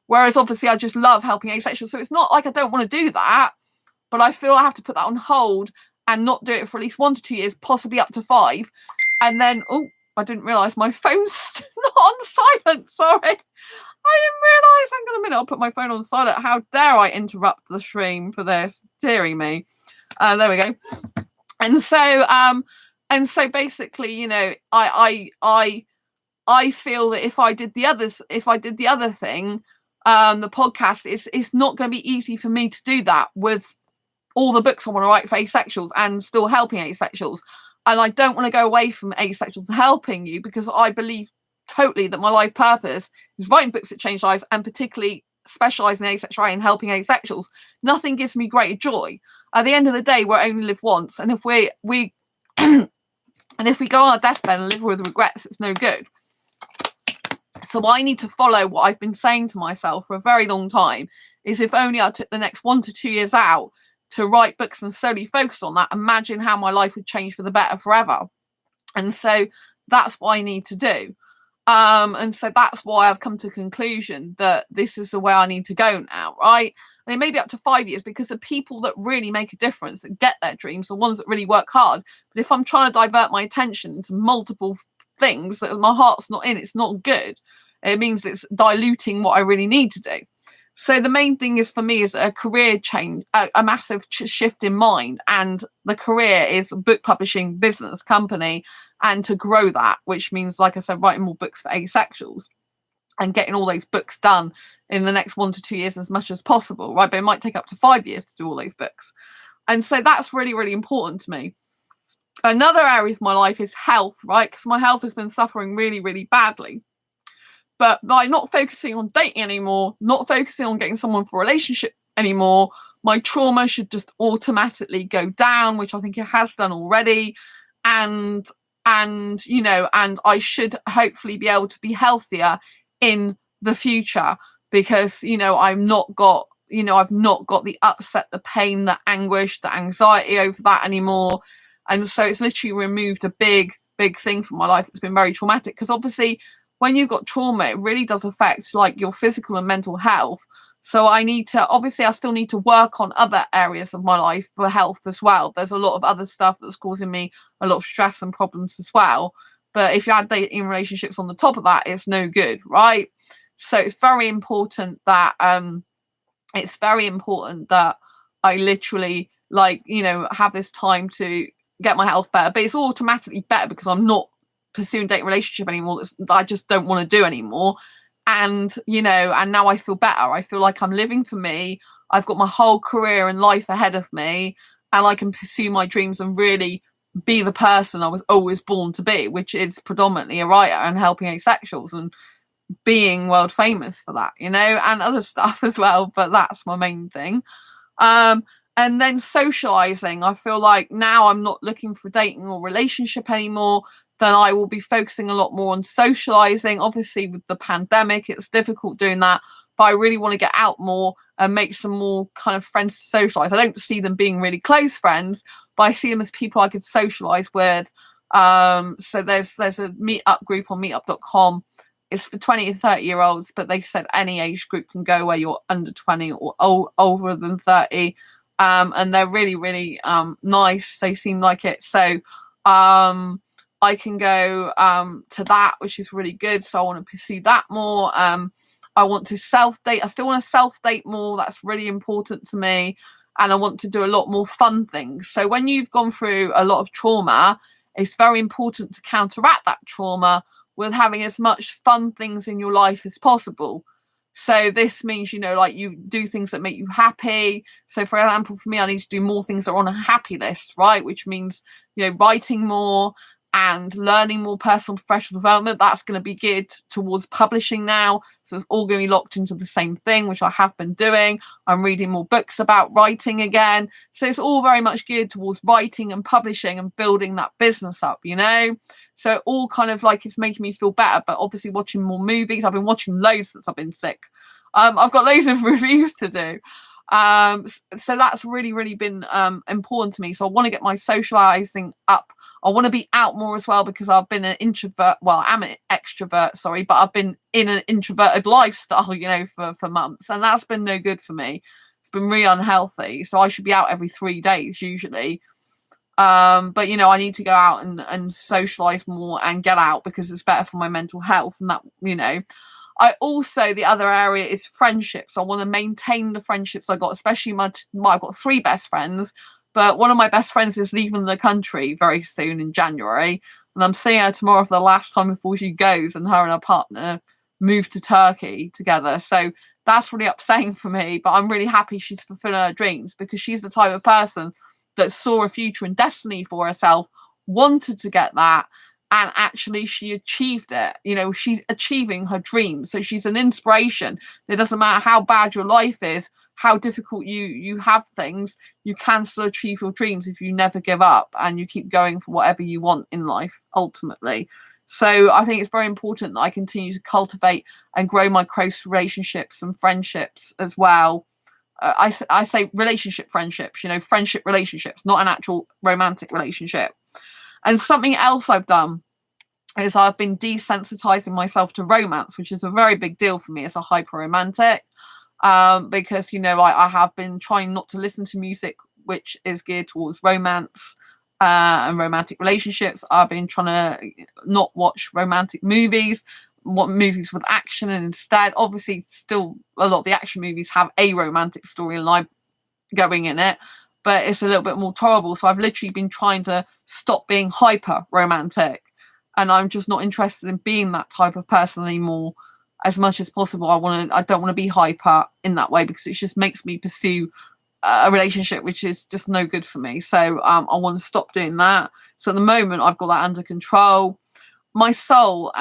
Whereas obviously I just love helping asexuals. So it's not like I don't want to do that, but I feel I have to put that on hold and not do it for at least 1 to 2 years, possibly up to 5. And then, I didn't realise my phone's not on silent, sorry. I didn't realise. Hang on a minute, I'll put my phone on silent. How dare I interrupt the stream for this? Dearie me. There we go. And so basically, I feel that if I did the other thing, the podcast, it's not going to be easy for me to do that with all the books I want to write for asexuals and still helping asexuals. And I don't want to go away from asexual to helping you, because I believe totally that my life purpose is writing books that change lives, and particularly specialising in asexuality and helping asexuals. Nothing gives me greater joy. At the end of the day, we only live once, and if we and if we go on our deathbed and live with regrets, it's no good. So I need to follow what I've been saying to myself for a very long time, is if only I took the next 1 to 2 years out to write books and solely focus on that, imagine how my life would change for the better forever. And so that's what I need to do. And so that's why I've come to the conclusion that this is the way I need to go now, right? And it may be up to 5 years, because the people that really make a difference, that get their dreams, the ones that really work hard. But if I'm trying to divert my attention to multiple things that my heart's not in, it's not good. It means it's diluting what I really need to do. So the main thing is, for me, is a career change, a massive shift in mind. And the career is book publishing business company, and to grow that, which means, like I said, writing more books for asexuals and getting all those books done in the next 1 to 2 years as much as possible, right? But it might take up to 5 years to do all those books. And so that's really, really important to me. Another area of my life is health, right? Because my health has been suffering really, really badly. But by not focusing on dating anymore, not focusing on getting someone for a relationship anymore, my trauma should just automatically go down, which I think it has done already. And I should hopefully be able to be healthier in the future, because, I've not got the upset, the pain, the anguish, the anxiety over that anymore. And so it's literally removed a big big thing for my life that's been very traumatic, because obviously when you've got trauma, it really does affect like your physical and mental health. So I still need to work on other areas of my life for health as well. There's a lot of other stuff that's causing me a lot of stress and problems as well. But if you add dating relationships on the top of that, it's no good, right? So it's very important that I literally have this time to get my health better. But it's automatically better because I'm not pursuing dating relationship anymore. I just don't want to do anymore. And and now I feel better. I feel like I'm living for me. I've got my whole career and life ahead of me, and I can pursue my dreams and really be the person I was always born to be, which is predominantly a writer and helping asexuals and being world famous for that, and other stuff as well. But that's my main thing. And then socializing. I feel like now I'm not looking for dating or relationship anymore. Then I will be focusing a lot more on socializing. Obviously, with the pandemic, it's difficult doing that. But I really want to get out more and make some more kind of friends to socialize. I don't see them being really close friends, but I see them as people I could socialize with. So there's a meetup group on meetup.com. It's for 20 to 30-year-olds, but they said any age group can go where you're under 20 or older than 30. And they're really, really nice. They seem like it. So I can go to that, which is really good. So I want to pursue that more. I want to self-date. I still want to self-date more. That's really important to me. And I want to do a lot more fun things. So when you've gone through a lot of trauma, it's very important to counteract that trauma with having as much fun things in your life as possible. So this means, you do things that make you happy. So for example, for me, I need to do more things that are on a happy list, right? Which means, writing more and learning more personal and professional development. That's going to be geared towards publishing now. So it's all going to be locked into the same thing, which I have been doing. I'm reading more books about writing again. So it's all very much geared towards writing and publishing and building that business up, So all kind of like it's making me feel better. But obviously watching more movies. I've been watching loads since I've been sick. I've got loads of reviews to do. So that's really, really been important to me. So I want to get my socializing up. I want to be out more as well, because I've been an introvert. Well, I'm an extrovert, sorry, but I've been in an introverted lifestyle, for months, and that's been no good for me. It's been really unhealthy. So I should be out every 3 days usually. But I need to go out and socialize more and get out, because it's better for my mental health. And that, I also, the other area is friendships. I want to maintain the friendships I got, especially I've got 3 best friends, but one of my best friends is leaving the country very soon in January. And I'm seeing her tomorrow for the last time before she goes, and her and her partner move to Turkey together. So that's really upsetting for me, but I'm really happy she's fulfilling her dreams, because she's the type of person that saw a future and destiny for herself, wanted to get that, and actually she achieved it. She's achieving her dreams. So she's an inspiration. It doesn't matter how bad your life is, how difficult you have things, you can still achieve your dreams if you never give up and you keep going for whatever you want in life, ultimately. So I think it's very important that I continue to cultivate and grow my close relationships and friendships as well. I say relationship friendships, friendship relationships, not an actual romantic relationship. And something else I've done is I've been desensitizing myself to romance, which is a very big deal for me as a hyper romantic, because, I have been trying not to listen to music which is geared towards romance and romantic relationships. I've been trying to not watch romantic movies, what movies with action, and instead, obviously, still a lot of the action movies have a romantic storyline going in it, but it's a little bit more tolerable. So I've literally been trying to stop being hyper romantic, and I'm just not interested in being that type of person anymore as much as possible. I don't want to be hyper in that way, because it just makes me pursue a relationship which is just no good for me. So I want to stop doing that. So at the moment I've got that under control. My soul,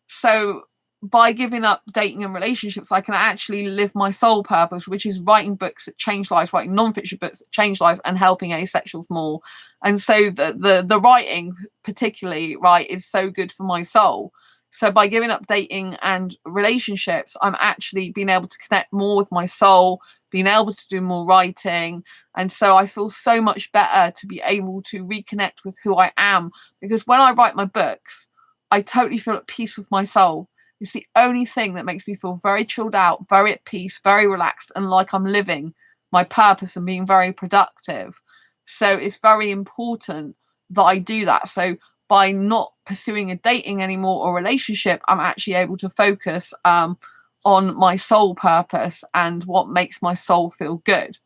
so by giving up dating and relationships, I can actually live my soul purpose, which is writing books that change lives, writing non-fiction books that change lives, and helping asexuals more. And so the writing particularly, right, is so good for my soul. So by giving up dating and relationships, I'm actually being able to connect more with my soul, being able to do more writing. And so I feel so much better to be able to reconnect with who I am. Because when I write my books, I totally feel at peace with my soul. It's the only thing that makes me feel very chilled out, very at peace, very relaxed, and like I'm living my purpose and being very productive. So it's very important that I do that. So by not pursuing a dating anymore or relationship, I'm actually able to focus on my soul purpose and what makes my soul feel good.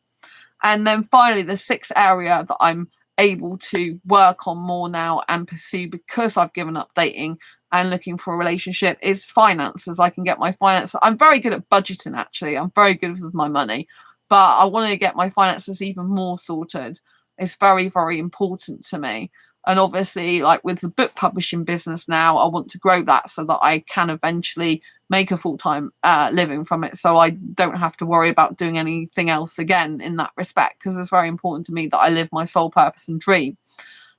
And then finally, the sixth area that I'm able to work on more now and pursue because I've given up dating and looking for a relationship is finances. I can get my finances. I'm very good at budgeting, actually. I'm very good with my money, but I want to get my finances even more sorted. It's very, very important to me. And obviously, like with the book publishing business now, I want to grow that so that I can eventually make a full-time living from it, so I don't have to worry about doing anything else again in that respect, because it's very important to me that I live my soul purpose and dream.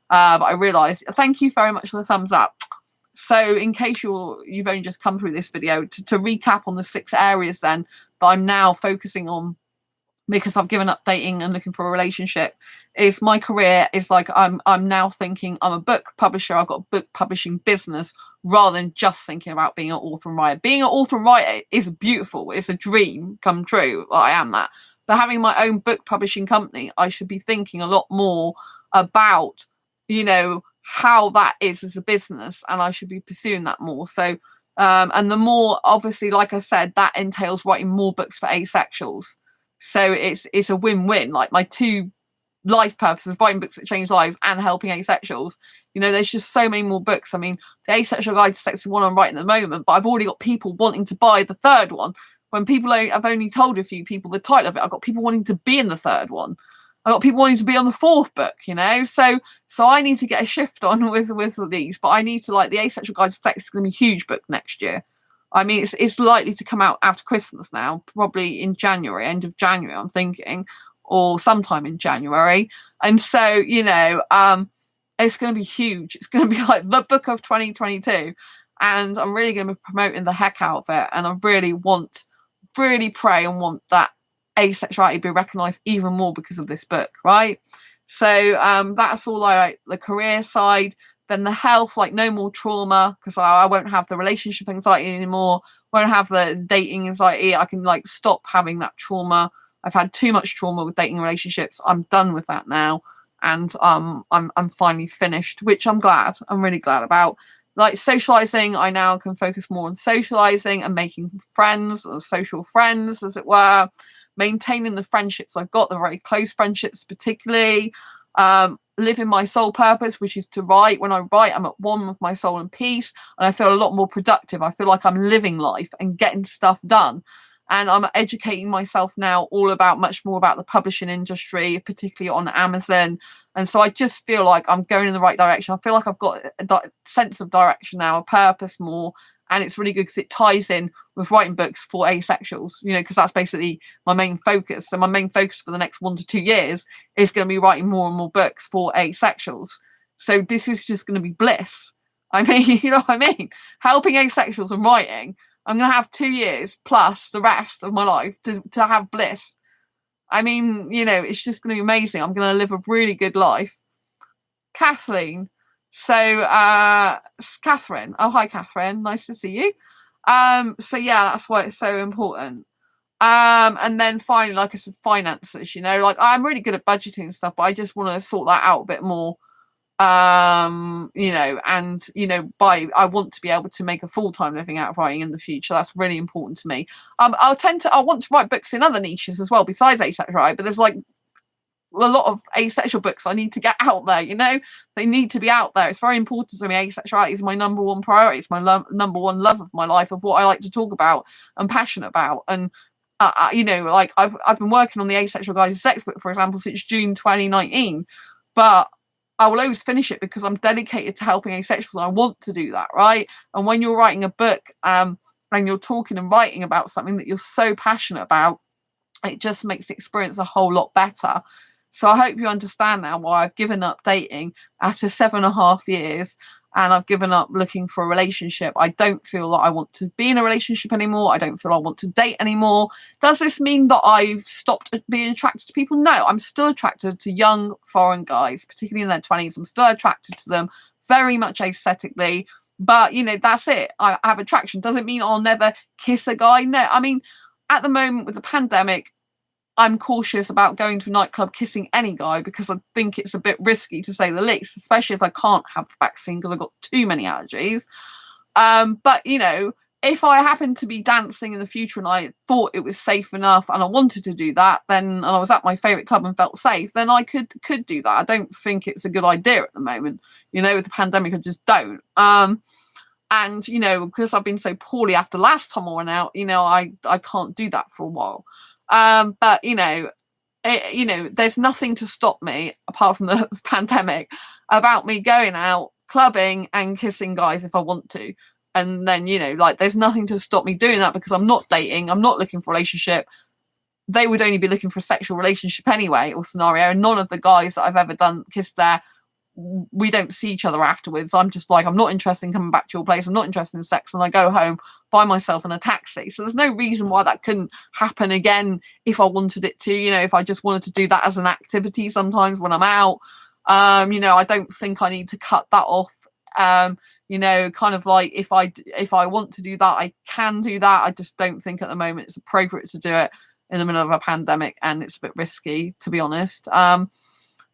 But I realised, thank you very much for the thumbs up. So in case you've only just come through this video, to recap on the 6 areas then that I'm now focusing on because I've given up dating and looking for a relationship, is my career is like I'm now thinking I'm a book publisher. I've got a book publishing business rather than just thinking about being an author and writer. Being an author and writer is beautiful. It's a dream come true. Well, I am that. But having my own book publishing company, I should be thinking a lot more about, how that is as a business, and I should be pursuing that more. So and the more, obviously, like I said, that entails writing more books for asexuals. So it's a win-win. Like my 2 life purposes, writing books that change lives and helping asexuals. There's just so many more books. I mean, the Asexual Guide to Sex is one I'm writing at the moment, but I've already got people wanting to buy the 3rd one. When I've only told a few people the title of it, I've got people wanting to be in the 3rd one. I've got people wanting to be on the 4th book, So I need to get a shift on with these, but I need to, like, the Asexual Guide to Sex is going to be a huge book next year. I mean, it's likely to come out after Christmas now, probably in January, end of January, I'm thinking, or sometime in January. And so, it's going to be huge. It's going to be like the book of 2022. And I'm really going to be promoting the heck out of it. And I really pray and want that asexuality be recognised even more because of this book, right? So that's all the career side. Then the health, like no more trauma, because I won't have the relationship anxiety anymore, won't have the dating anxiety. I can stop having that trauma. I've had too much trauma with dating relationships. I'm done with that now, and I'm finally finished, which I'm glad. I'm really glad about. Like socializing, I now can focus more on socializing and making friends, or social friends, as it were. Maintaining the friendships I've got, the very close friendships, particularly. Living my soul purpose, which is to write. When I write, I'm at one with my soul and peace, and I feel a lot more productive. I feel like I'm living life and getting stuff done. And I'm educating myself now much more about the publishing industry, particularly on Amazon. And so I just feel like I'm going in the right direction. I feel like I've got a sense of direction now, a purpose more. And it's really good because it ties in with writing books for asexuals, because that's basically my main focus. So my main focus for the next 1 to 2 years is going to be writing more and more books for asexuals. So this is just going to be bliss. I mean, you know what I mean? Helping asexuals and writing. I'm going to have 2 years plus the rest of my life to have bliss. I mean, it's just going to be amazing. I'm going to live a really good life. Kathleen. So, Catherine. Oh, hi, Catherine. Nice to see you. So yeah, that's why it's so important. And then finally, like I said, finances, like I'm really good at budgeting and stuff, but I just want to sort that out a bit more. I want to be able to make a full-time living out of writing in the future. That's really important to me. I want to write books in other niches as well besides asexuality, but there's like a lot of asexual books I need to get out there. They need to be out there. It's very important to me. Asexuality is my number 1 priority. It's my number 1 love of my life, of what I like to talk about and passionate about. And like I've been working on the Asexual Guide to Sex book, for example, since June 2019, but I will always finish it because I'm dedicated to helping asexuals, and I want to do that, right? And when you're writing a book and you're talking and writing about something that you're so passionate about, it just makes the experience a whole lot better. So I hope you understand now why I've given up dating after 7.5 years, and I've given up looking for a relationship. I don't feel like I want to be in a relationship anymore. I don't feel I want to date anymore. Does this mean that I've stopped being attracted to people? No, I'm still attracted to young foreign guys, particularly in their 20s. I'm still attracted to them very much aesthetically. But, you know, that's it. I have attraction. Doesn't mean I'll never kiss a guy. No, I mean, at the moment with the pandemic, I'm cautious about going to a nightclub kissing any guy because I think it's a bit risky, to say the least, especially as I can't have the vaccine because I've got too many allergies. But, you know, if I happened to be dancing in the future and I thought it was safe enough and I wanted to do that, then, and I was at my favourite club and felt safe, then I could do that. I don't think it's a good idea at the moment. You know, with the pandemic, I just don't. And, you know, because I've been so poorly after last time I went out, you know, I can't do that for a while. But, you know, there's nothing to stop me, apart from the pandemic, about me going out, clubbing and kissing guys if I want to. And then, you know, like, there's nothing to stop me doing that because I'm not dating, I'm not looking for a relationship. They would only be looking for a sexual relationship anyway, or scenario. And none of the guys that I've ever done kissed there, we don't see each other afterwards. I'm just like, I'm not interested in coming back to your place. I'm not interested in sex. And I go home by myself in a taxi. So there's no reason why that couldn't happen again if I wanted it to, you know, if I just wanted to do that as an activity sometimes when I'm out. You know, I don't think I need to cut that off. You know, kind of like if I want to do that, I can do that. I just don't think at the moment it's appropriate to do it in the middle of a pandemic, and it's a bit risky, to be honest.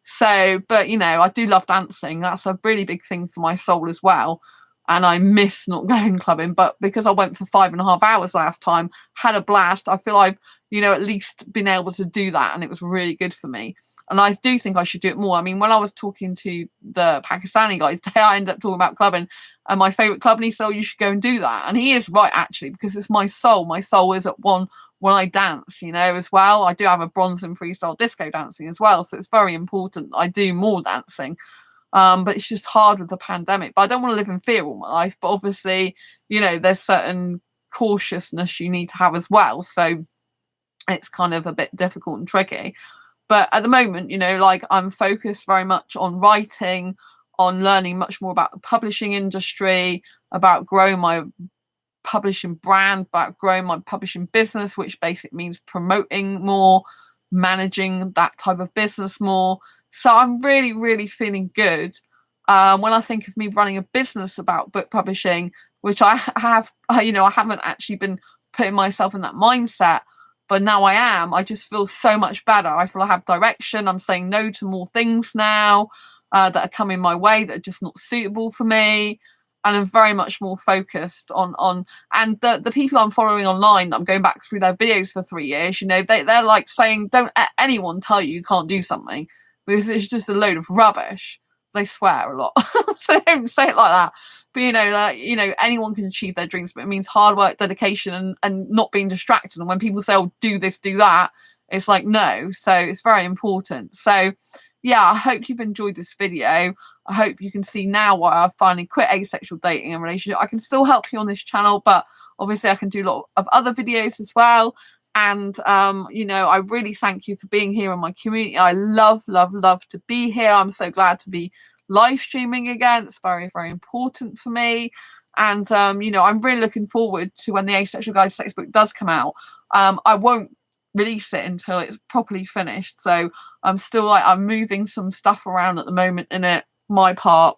So, but, you know, I do love dancing. That's a really big thing for my soul as well. And I miss not going clubbing. But because I went for 5.5 hours last time, had a blast, I feel I've, you know, at least been able to do that. And it was really good for me. And I do think I should do it more. I mean, when I was talking to the Pakistani guy today, I ended up talking about clubbing and my favourite club. And he said, oh, you should go and do that. And he is right, actually, because it's my soul. My soul is at one when I dance, you know, as well. I do have a bronze and freestyle disco dancing as well. So it's very important I do more dancing. But it's just hard with the pandemic. But I don't want to live in fear all my life. But obviously, you know, there's certain cautiousness you need to have as well. So it's kind of a bit difficult and tricky. But at the moment, you know, like, I'm focused very much on writing, on learning much more about the publishing industry, about growing my publishing brand, about growing my publishing business, which basically means promoting more, managing that type of business more. So I'm really, really feeling good. When I think of me running a business about book publishing, which I have, you know, I haven't actually been putting myself in that mindset, but now I am. I just feel so much better. I feel I have direction. I'm saying no to more things now that are coming my way that are just not suitable for me. And I'm very much more focused on and the people I'm following online that I'm going back through their videos for 3 years, you know, they're like saying, don't let anyone tell you can't do something, because it's just a load of rubbish. They swear a lot. So don't say it like that. But, you know, anyone can achieve their dreams, but it means hard work, dedication, and not being distracted. And when people say, oh, do this, do that, it's like, no. So it's very important. So yeah, I hope you've enjoyed this video. I hope you can see now why I've finally quit asexual dating and relationship. I can still help you on this channel, but obviously I can do a lot of other videos as well. And, you know, I really thank you for being here in my community. I love, love, love to be here. I'm so glad to be live streaming again. It's very, very important for me. And, you know, I'm really looking forward to when the Asexual Guide sex book does come out. I won't release it until it's properly finished. So I'm still like, I'm moving some stuff around at the moment in it, my part.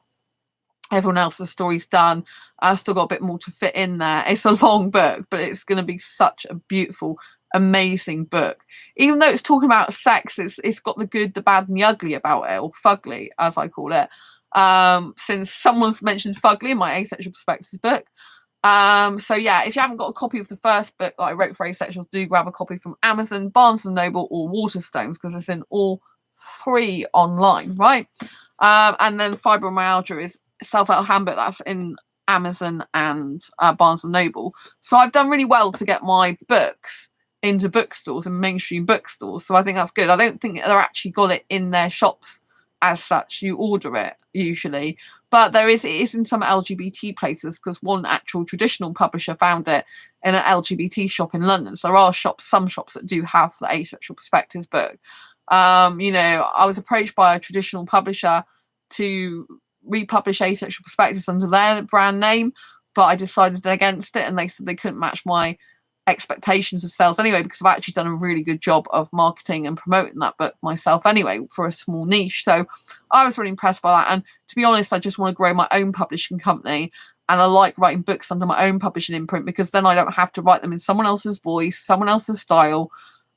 Everyone else's story's done. I've still got a bit more to fit in there. It's a long book, but it's going to be such a beautiful, amazing book. Even though it's talking about sex, it's got the good, the bad, and the ugly about it, or fugly, as I call it. Since someone's mentioned fugly in my Asexual Perspectives book. So yeah, if you haven't got a copy of the first book that I wrote for Asexual, do grab a copy from Amazon, Barnes and Noble, or Waterstones, because it's in all 3 online, right? And then Fibromyalgia is self-help handbook, that's in Amazon and Barnes and Noble. So I've done really well to get my books into bookstores and mainstream bookstores. So I think that's good. I don't think they're actually got it in their shops as such. You order it usually, but it is in some LGBT places, because one actual traditional publisher found it in an LGBT shop in London. So there are some shops that do have the Asexual Perspectives book. You know, I was approached by a traditional publisher to republish Asexual Perspectives under their brand name, but I decided against it, and they said they couldn't match my expectations of sales anyway, because I've actually done a really good job of marketing and promoting that book myself anyway for a small niche. So I was really impressed by that, and to be honest, I just want to grow my own publishing company, and I like writing books under my own publishing imprint, because then I don't have to write them in someone else's voice, someone else's style,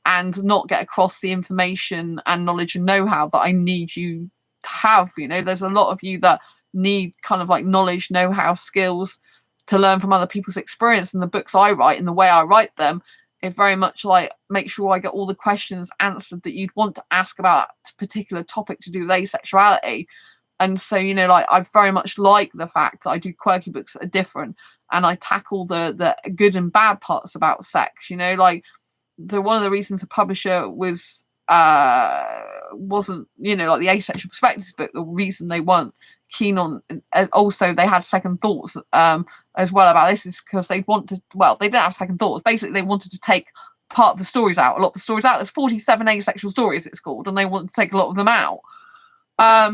and not get across the information and knowledge and know-how that I need you to have. You know, there's a lot of you that need kind of like knowledge, know-how, skills to learn from other people's experience, and the books I write and the way I write them, it very much like make sure I get all the questions answered that you'd want to ask about a particular topic to do with asexuality. And so, you know, like I very much like the fact that I do quirky books that are different, and I tackle the good and bad parts about sex. You know, like one of the reasons a publisher wasn't, you know, like the Asexual Perspectives book, the reason they weren't keen on, also they had second thoughts as well about this, is because they wanted, well, they didn't have second thoughts, basically they wanted to take part of the stories out, a lot of the stories out. There's 47 asexual stories, it's called, and they wanted to take a lot of them out,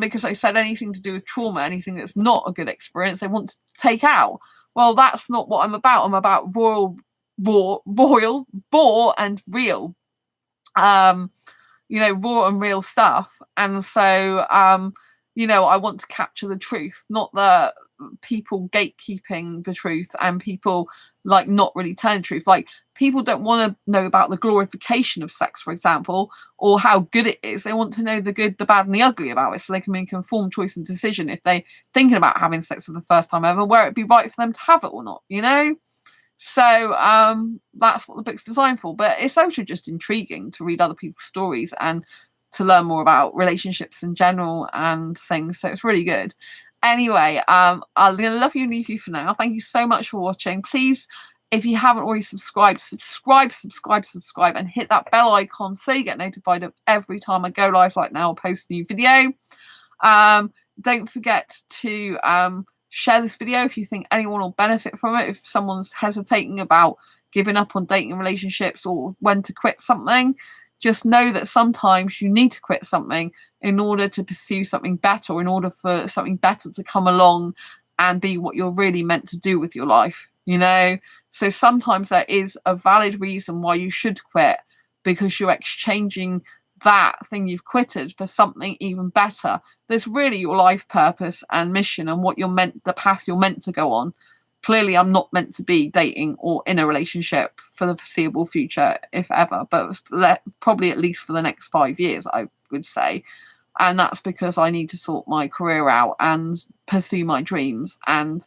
because they said anything to do with trauma, anything that's not a good experience, they want to take out. Well, that's not what I'm about. I'm about royal, bore and real, you know, raw and real stuff. And so, you know, I want to capture the truth, not the people gatekeeping the truth and people like not really telling the truth. Like, people don't want to know about the glorification of sex, for example, or how good it is. They want to know the good, the bad, and the ugly about it, so they can make an informed choice and decision if they're thinking about having sex for the first time ever, where it'd be right for them to have it or not, you know? So that's what the book's designed for. But it's also just intriguing to read other people's stories and to learn more about relationships in general and things. So it's really good. Anyway, I'm gonna love you and leave you for now. Thank you so much for watching. Please, if you haven't already subscribed, subscribe, and hit that bell icon so you get notified of every time I go live like now or post a new video. Don't forget to share this video if you think anyone will benefit from it. If someone's hesitating about giving up on dating relationships or when to quit something, just know that sometimes you need to quit something in order to pursue something better, or in order for something better to come along and be what you're really meant to do with your life, you know? So sometimes there is a valid reason why you should quit, because you're exchanging that thing you've quitted for something even better. There's really your life purpose and mission and what you're meant, the path you're meant to go on. Clearly, I'm not meant to be dating or in a relationship for the foreseeable future, if ever, but probably at least for the next 5 years, I would say. And that's because I need to sort my career out and pursue my dreams and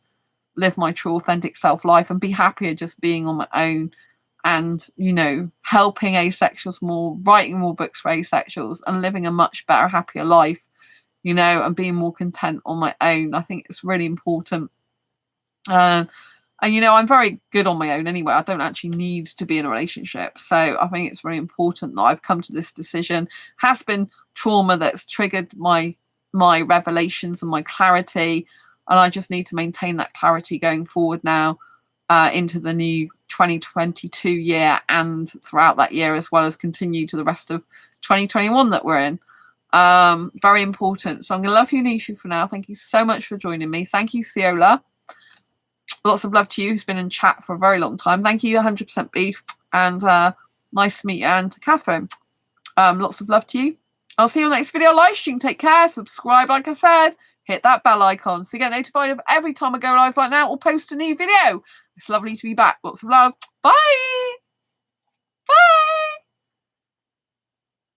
live my true, authentic self life and be happier just being on my own and, you know, helping asexuals more, writing more books for asexuals and living a much better, happier life, you know, and being more content on my own. I think it's really important. And, you know, I'm very good on my own anyway. I don't actually need to be in a relationship. So I think it's really important that I've come to this decision. Has been trauma that's triggered my revelations and my clarity. And I just need to maintain that clarity going forward now into the new 2022 year and throughout that year, as well as continue to the rest of 2021 that we're in. Very important. So I'm going to love you and leave you for now. Thank you so much for joining me. Thank you, Theola. Lots of love to you, who's been in chat for a very long time. Thank you, 100% Beef. And nice to meet you. And to Catherine, lots of love to you. I'll see you on the next video live stream. Take care. Subscribe, like I said. Hit that bell icon so you get notified of every time I go live right now or post a new video. It's lovely to be back. Lots of love. Bye.